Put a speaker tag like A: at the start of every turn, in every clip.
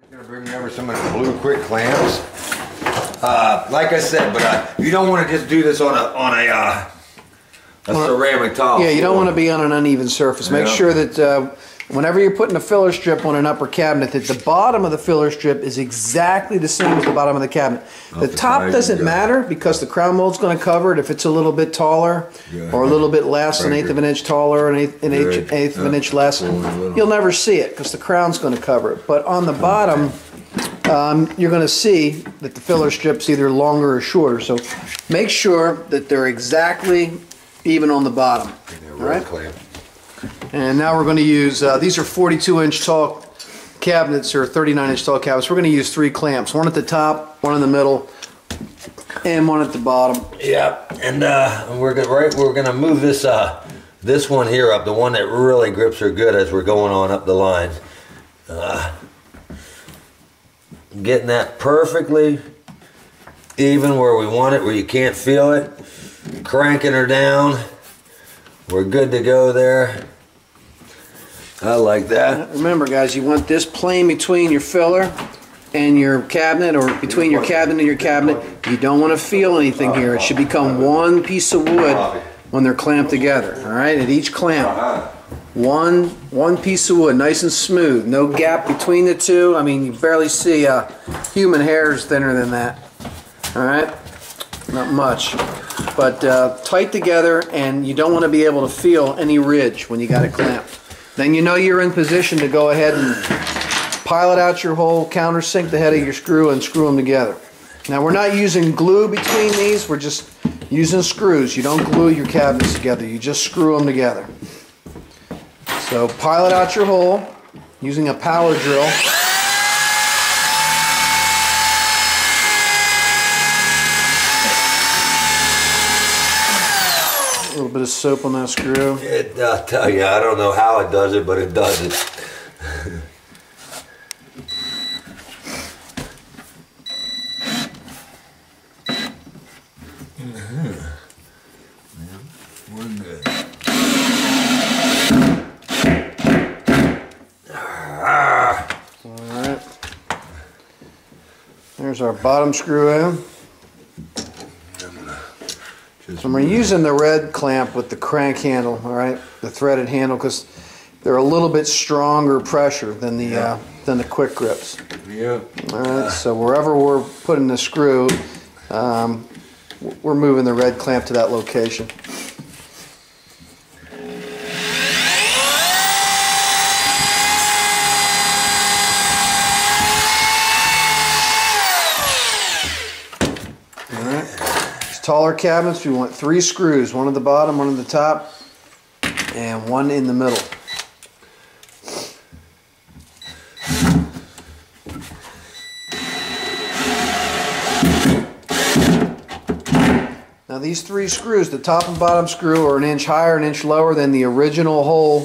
A: I'm gonna bring over some of the blue quick clamps. Like I said, but you don't want to just do this on a ceramic tile.
B: Yeah, you don't want to be on an uneven surface. Make sure that whenever you're putting a filler strip on an upper cabinet, that the bottom of the filler strip is exactly the same as the bottom of the cabinet. The top doesn't matter because the crown mold's going to cover it if it's a little bit taller or a little bit less, an eighth of an inch taller, an eighth of an inch less. You'll never see it because the crown's going to cover it. But on the bottom, you're going to see that the filler strip's either longer or shorter. So make sure that they're exactly even on the bottom. All right? And now we're going to use, these are 42-inch tall cabinets or 39-inch tall cabinets. We're going to use 3 clamps, one at the top, one in the middle, and one at the bottom.
A: Yeah, and we're gonna move this one here up, the one that really grips her good as we're going on up the line. Getting that perfectly even where we want it, where you can't feel it. Cranking her down. We're good to go there. I like that.
B: Remember, guys, you want this plane between your filler and your cabinet, or between your cabinet and your cabinet. You don't want to feel anything here. It should become one piece of wood when they're clamped together. All right, at each clamp, one piece of wood, nice and smooth. No gap between the two. I mean, you barely see human hair is thinner than that. All right, not much, but tight together, and you don't want to be able to feel any ridge when you got it clamped. Then you know you're in position to go ahead and pilot out your hole, countersink the head of your screw, and screw them together. Now we're not using glue between these, we're just using screws. You don't glue your cabinets together, you just screw them together. So pilot out your hole using a power drill. A little bit of soap on that screw.
A: I'll tell you, I don't know how it does it, but it does it. We're good.
B: Alright. There's our bottom screw in. So we're using the red clamp with the crank handle, all right, the threaded handle, because they're a little bit stronger pressure than the quick grips.
A: Yeah.
B: All right. So wherever we're putting the screw, we're moving the red clamp to that location. Taller cabinets, we want 3 screws, one at the bottom, one at the top, and one in the middle. Now these 3 screws, the top and bottom screw, are an inch higher, an inch lower than the original hole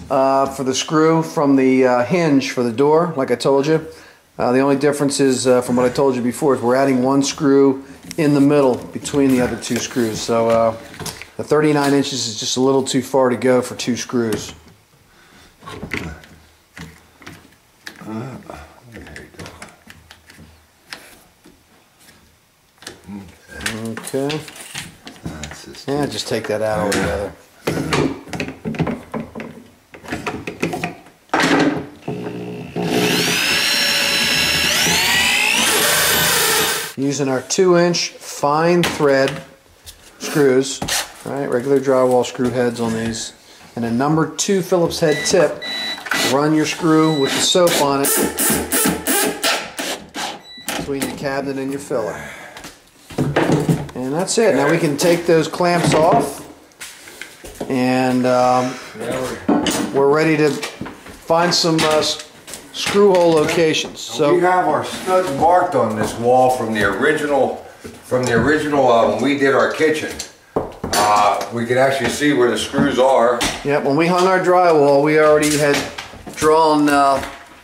B: for the screw from the hinge for the door, like I told you. The only difference is, from what I told you before, is we're adding 1 screw in the middle between the other 2 screws. So the 39 inches is just a little too far to go for 2 screws. Okay. Yeah, just take that out altogether. Using our 2-inch fine thread screws, right? Regular drywall screw heads on these, and a number 2 Phillips head tip. Run your screw with the soap on it between your cabinet and your filler, and that's it. Now we can take those clamps off, and we're ready to find some screw hole locations. So
A: we have our studs marked on this wall from the original when we did our kitchen. We can actually see where the screws are.
B: Yeah, when we hung our drywall, we already had drawn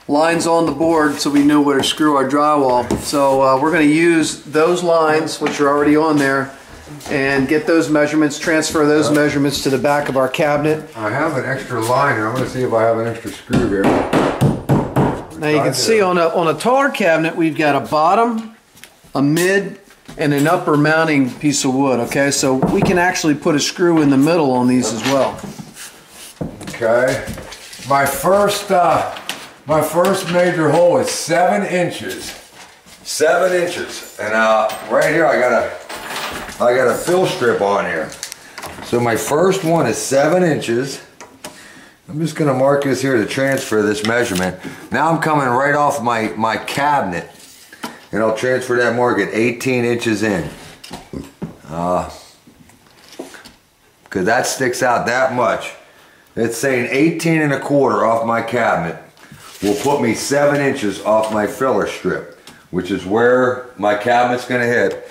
B: lines on the board so we knew where to screw our drywall. So we're going to use those lines, which are already on there, and get those measurements, transfer those measurements to the back of our cabinet.
A: I have an extra line here. I'm going to see if I have an extra screw here.
B: Now you can see on a taller cabinet, we've got a bottom, a mid, and an upper mounting piece of wood, okay? So we can actually put a screw in the middle on these as well.
C: Okay. My first major hole is 7 inches. 7 inches. And right here I got a fill strip on here. So my first one is 7 inches. I'm just gonna mark this here to transfer this measurement. Now I'm coming right off my cabinet, and I'll transfer that mark at 18 inches in. Because that sticks out that much. It's saying 18 1/4 off my cabinet will put me 7 inches off my filler strip, which is where my cabinet's gonna hit.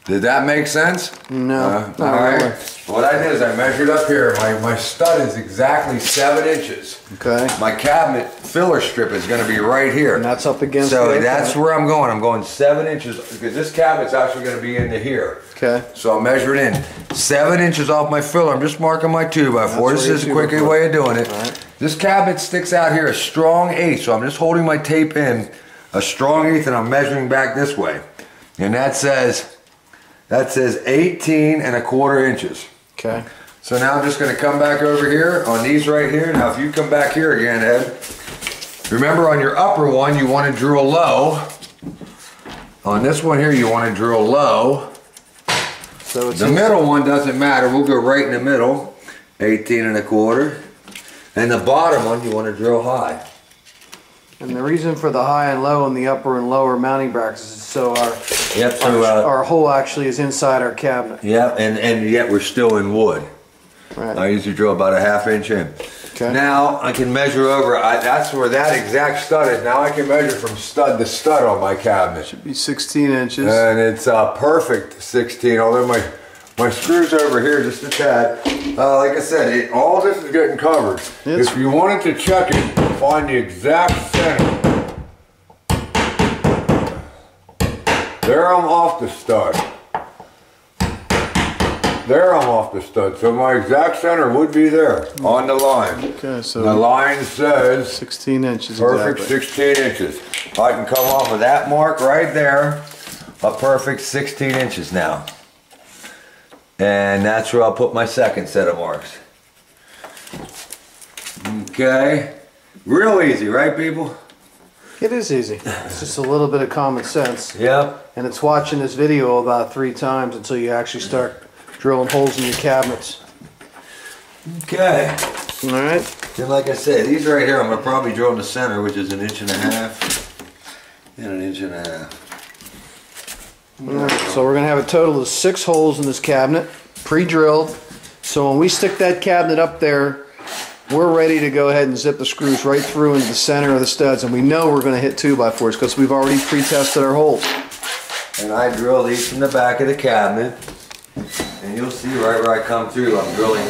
C: Did that make sense?
B: No.
C: All right. What I did is I measured up here. My stud is exactly 7 inches.
B: Okay.
C: My cabinet filler strip is going to be right here.
B: And that's up against.
C: So that's where I'm going. I'm going 7 inches because this cabinet's actually going to be into here.
B: Okay.
C: So I'll measure it in 7 inches off my filler. I'm just marking my 2x4. This is a quick way of doing it.
B: Right.
C: This cabinet sticks out here a strong 1/8. So I'm just holding my tape in a strong 1/8 and I'm measuring back this way. And that says 18 1/4 inches.
B: Okay.
C: So now I'm just going to come back over here on these right here. Now if you come back here again, Ed, remember on your upper one you want to drill low. On this one here you want to drill low.
B: So it's
C: the middle one doesn't matter. We'll go right in the middle, 18 1/4. And the bottom one you want to drill high.
B: And the reason for the high and low and the upper and lower mounting brackets is so our hole actually is inside our cabinet.
C: Yeah, and yet we're still in wood.
B: Right.
C: I usually drill about a 1/2 inch in.
B: Okay.
C: Now I can measure over, that's where that exact stud is. Now I can measure from stud to stud on my cabinet.
B: Should be 16 inches.
C: And it's perfect 16, although my screws over here just a tad. Like I said, all this is getting covered. If you wanted to check it, find the exact center. There I'm off the stud. There I'm off the stud. So my exact center would be there on the line.
B: Okay, so
C: the line says
B: 16 inches.
C: Perfect
B: exactly.
C: 16 inches. I can come off of that mark right there, a perfect 16 inches now. And that's where I'll put my second set of marks. Okay. Real easy, right people?
B: It is easy. It's just a little bit of common sense.
C: Yep.
B: And it's watching this video about 3 times until you actually start drilling holes in your cabinets.
C: Okay.
B: All right.
C: And like I said, these right here, I'm going to probably drill in the center, which is 1.5 inches and 1.5 inches.
B: All right. So we're going to have a total of 6 holes in this cabinet, pre-drilled. So when we stick that cabinet up there, we're ready to go ahead and zip the screws right through into the center of the studs, and we know we're going to hit 2x4s because we've already pre-tested our holes.
C: And I drill these from the back of the cabinet, and you'll see right where I come through, I'm drilling.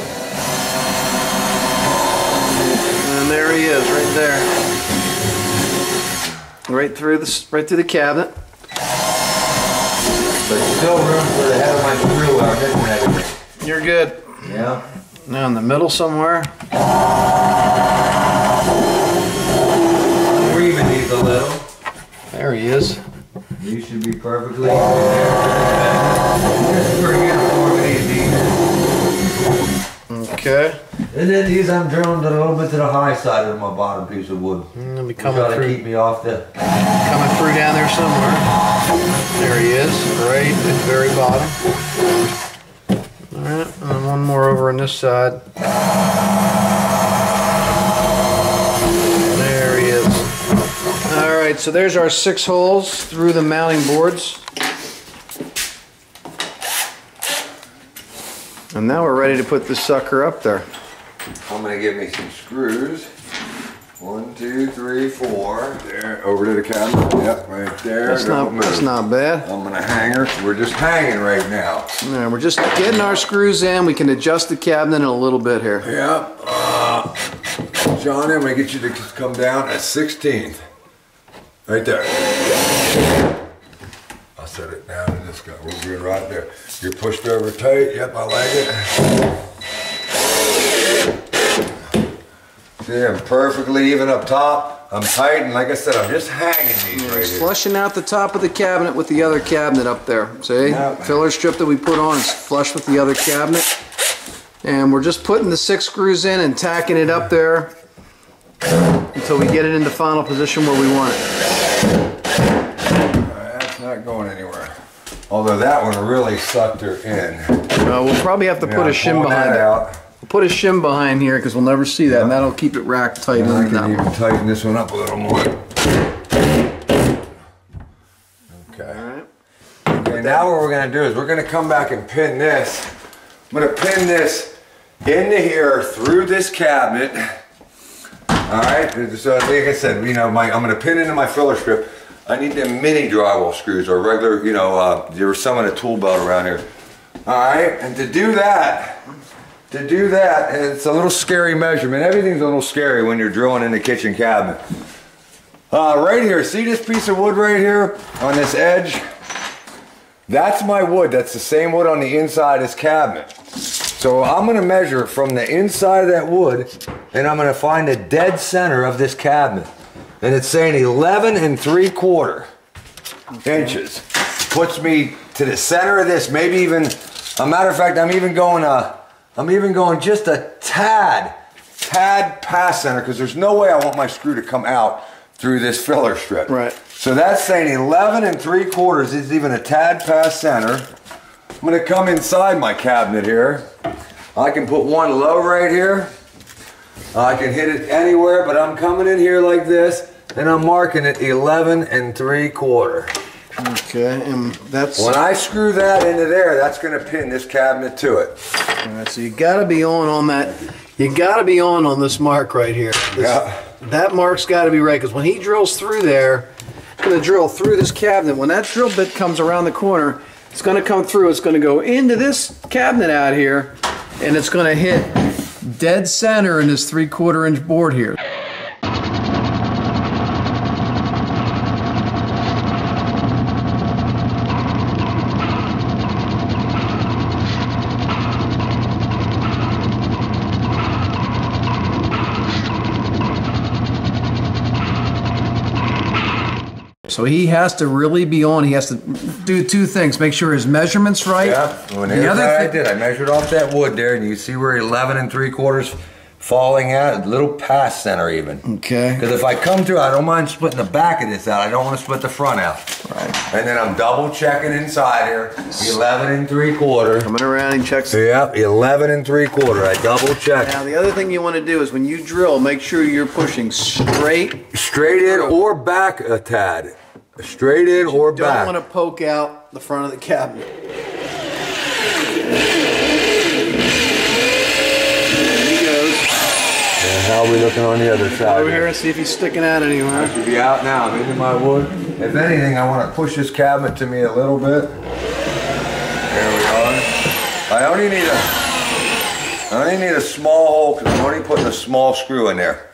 B: And there he is, right there, right through the cabinet.
C: But still room for the head of my screw where I'm hitting everything.
B: You're good.
C: Yeah.
B: Now in the middle somewhere.
C: Reaming these a little.
B: There he is.
C: These should be perfectly there. This is pretty uniformity.
B: Okay.
C: And then these I'm drilling a little bit to the high side of my bottom piece of wood.
B: He'll be
C: coming through. Keep me off the.
B: Coming through down there somewhere. There he is, right at the very bottom. Alright, and one more over on this side. There he is. Alright, so there's our 6 holes through the mounting boards. And now we're ready to put this sucker up there.
C: I'm going to give me some screws. 1, 2, 3, 4. There, over to the cabinet. Yep, right there.
B: That's not bad.
C: I'm going to hang her. We're just hanging right now.
B: Yeah, we're just getting our screws in. We can adjust the cabinet in a little bit here.
C: Yep. Johnny, I'm going to get you to come down at 16th. Right there. I'll set it down in this guy. We'll be right there. You're pushed over tight. Yep, I like it. See, I'm perfectly even up top. I'm tight, like I said, I'm just hanging these right here.
B: Flushing out the top of the cabinet with the other cabinet up there. See?
C: Yep.
B: Filler strip that we put on is flush with the other cabinet. And we're just putting the 6 screws in and tacking it up there until we get it in the final position where we want it.
C: That's not going anywhere. Although that one really sucked her in.
B: We'll probably have to put a shim behind it. We'll put a shim behind here because we'll never see that, and that'll keep it rack tight.
C: I can even tighten this one up a little more. Okay. Okay, now what we're going to do is we're going to come back and pin this. I'm going to pin this into here through this cabinet. Alright, so like I said, you know, I'm going to pin into my filler strip. I need them mini drywall screws or regular, you know, there was some in a tool belt around here. Alright, and to do that, it's a little scary measurement. Everything's a little scary when you're drilling in the kitchen cabinet. Right here, see this piece of wood right here on this edge? That's my wood. That's the same wood on the inside of this cabinet. So I'm going to measure from the inside of that wood, and I'm going to find the dead center of this cabinet. And it's saying 11 3/4 inches. Puts me to the center of this, maybe even, a matter of fact, I'm even going just a tad past center, because there's no way I want my screw to come out through this filler strip.
B: Right.
C: So that's saying 11 3/4 is even a tad past center. I'm going to come inside my cabinet here. I can put one low right here. I can hit it anywhere, but I'm coming in here like this, and I'm marking it 11 3/4.
B: Okay, and that's...
C: When I screw that into there, that's going to pin this cabinet to it.
B: All right, so you got to be on that. You got to be on this mark right here. That mark's got to be right, because when he drills through there, he's going to drill through this cabinet. When that drill bit comes around the corner, it's going to come through. It's going to go into this cabinet out here, and it's going to hit dead center in this 3/4 inch board here. So he has to really be on. He has to do 2 things. Make sure his measurement's right.
C: Yeah, I measured off that wood there, and you see where 11 3/4 falling at, a little past center even.
B: Okay.
C: Because if I come through, I don't mind splitting the back of this out. I don't want to split the front out.
B: Right.
C: And then I'm double checking inside here, 11 3/4.
B: Coming around and checks.
C: Yep, 11 3/4. I double check.
B: Now the other thing you want to do is when you drill, make sure you're pushing straight
C: in or back a tad. Straight in or back.
B: You don't want to poke out the front of the cabinet. There he goes.
C: And how are we looking on the other side?
B: Over here and see if he's sticking out anywhere.
C: I should be out now. I'm into my wood. If anything, I want to push this cabinet to me a little bit. There we are. I only need a small hole, because I'm only putting a small screw in there.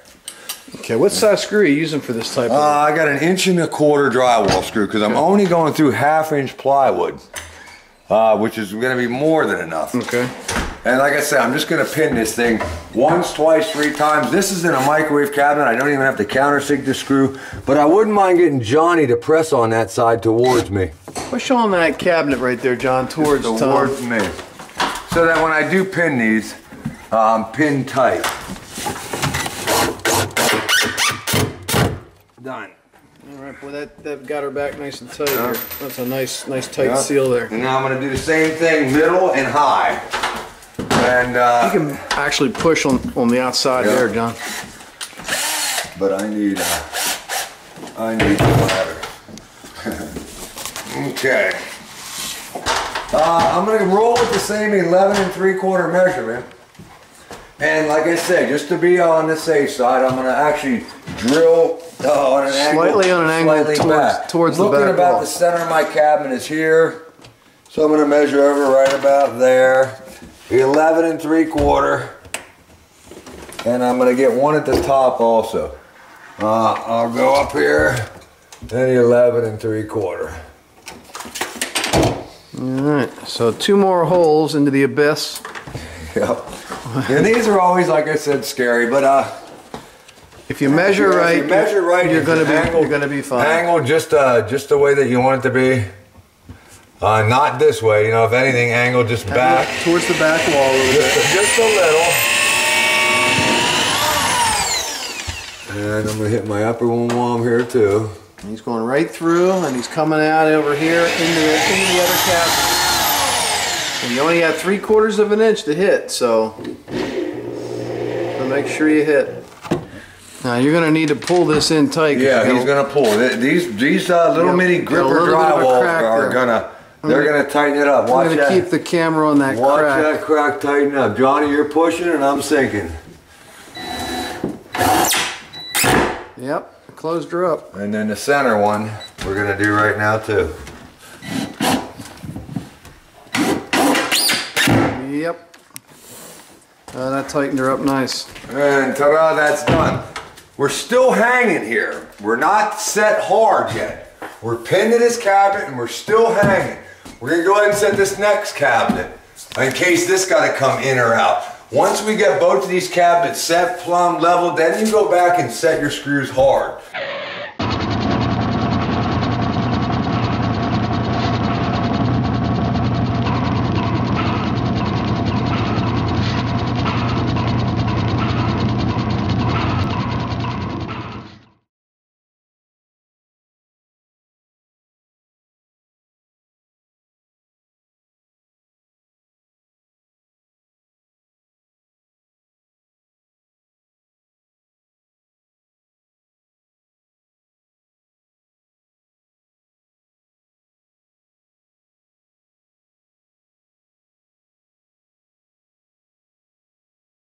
B: Okay, what size screw are you using for this type of?
C: I got an 1 1/4 drywall screw, because I'm only going through 1/2 inch plywood, which is going to be more than enough.
B: Okay.
C: And like I said, I'm just going to pin this thing once, twice, 3 times. This is in a microwave cabinet. I don't even have to countersink the screw, but I wouldn't mind getting Johnny to press on that side towards me.
B: Push on that cabinet right there, John, towards
C: me, so that when I do pin these, I'm pinned tight. Done.
B: All right, boy, that got her back nice and tight here. That's a nice tight seal there.
C: And now I'm going to do the same thing, middle and high. And
B: you can actually push on the outside there, John.
C: But I need the ladder. Okay. I'm going to roll with the same 11 3/4 measurement. And like I said, just to be on the safe side, I'm going to actually drill on an angle.
B: Slightly on an angle towards the back
C: Looking about
B: wall.
C: the center of my cabinet is here. So I'm going to measure over right about there. 11 3/4. And I'm going to get one at the top also. I'll go up here. And 11 3/4.
B: Alright, so 2 more holes into the abyss.
C: Yep. And these are always, like I said, scary, but
B: If you measure right, you're
C: going
B: to be fine.
C: Angle just the way that you want it to be. Not this way, you know. If anything, angle just back
B: towards the back wall a little bit.
C: Just a little. And I'm gonna hit my upper one while I'm here too.
B: And he's going right through, and he's coming out over here into the other cabinet. And you only have 3/4 of an inch to hit, so make sure you hit. Now you're going to need to pull this in tight.
C: Yeah, he's going to pull it. These little mini gripper drywalls are they're going to tighten it up.
B: I'm going to keep the camera on that crack.
C: Watch that crack tighten up. Johnny, you're pushing and I'm sinking.
B: Yep, closed her up.
C: And then the center one we're going to do right now too.
B: Yep. That tightened her up nice.
C: And ta-da, that's done. We're still hanging here. We're not set hard yet. We're pinned to this cabinet and we're still hanging. We're going to go ahead and set this next cabinet in case this got to come in or out. Once we get both of these cabinets set, plumb, level, then you go back and set your screws hard.